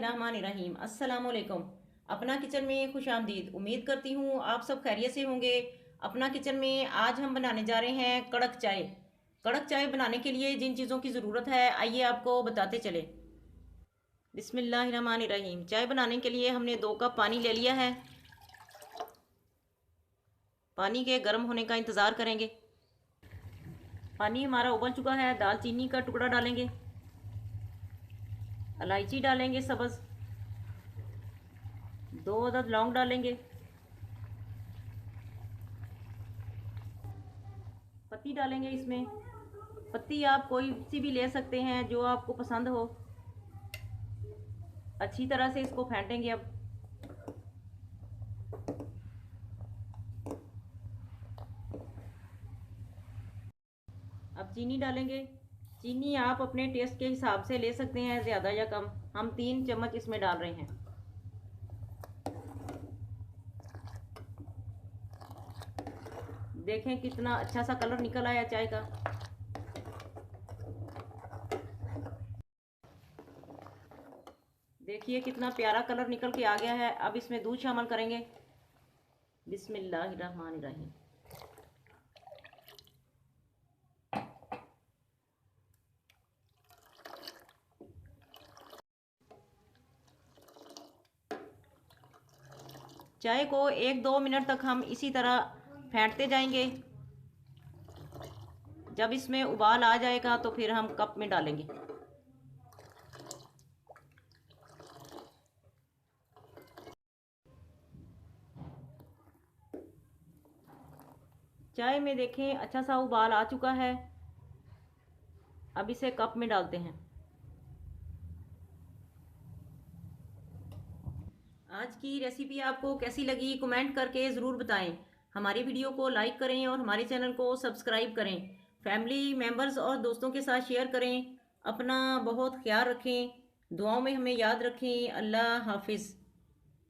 बिस्मिल्लाहिर्रहमानिर्रहीम। अस्सलामुअलैकुम। अपना किचन में खुश आमदीद। उम्मीद करती हूँ आप सब खैरियत से होंगे। अपना किचन में आज हम बनाने जा रहे हैं कड़क चाय। कड़क चाय बनाने के लिए जिन चीज़ों की ज़रूरत है आइए आपको बताते चले। बिस्मिल्लाहिर्रहमानिर्रहीम। चाय बनाने के लिए हमने 2 कप पानी ले लिया है। पानी के गर्म होने का इंतज़ार करेंगे। पानी हमारा उबल चुका है। दालचीनी का टुकड़ा डालेंगे, इलायची डालेंगे सब्ज़, 2 अदद लौंग डालेंगे, पत्ती डालेंगे इसमें। पत्ती आप कोई सी भी ले सकते हैं जो आपको पसंद हो। अच्छी तरह से इसको फेंटेंगे। अब चीनी डालेंगे। चीनी आप अपने टेस्ट के हिसाब से ले सकते हैं, ज़्यादा या कम। हम 3 चम्मच इसमें डाल रहे हैं। देखें कितना अच्छा सा कलर निकल आया चाय का। देखिए कितना प्यारा कलर निकल के आ गया है। अब इसमें दूध शामिल करेंगे। बिस्मिल्लाहिर्रहमानिर्रहीम। चाय को 1-2 मिनट तक हम इसी तरह फेंटते जाएंगे। जब इसमें उबाल आ जाएगा तो फिर हम कप में डालेंगे। चाय में देखें अच्छा सा उबाल आ चुका है। अब इसे कप में डालते हैं। आज की रेसिपी आपको कैसी लगी कमेंट करके ज़रूर बताएं। हमारी वीडियो को लाइक करें और हमारे चैनल को सब्सक्राइब करें। फैमिली मेम्बर्स और दोस्तों के साथ शेयर करें। अपना बहुत ख्याल रखें। दुआओं में हमें याद रखें। अल्लाह हाफिज़।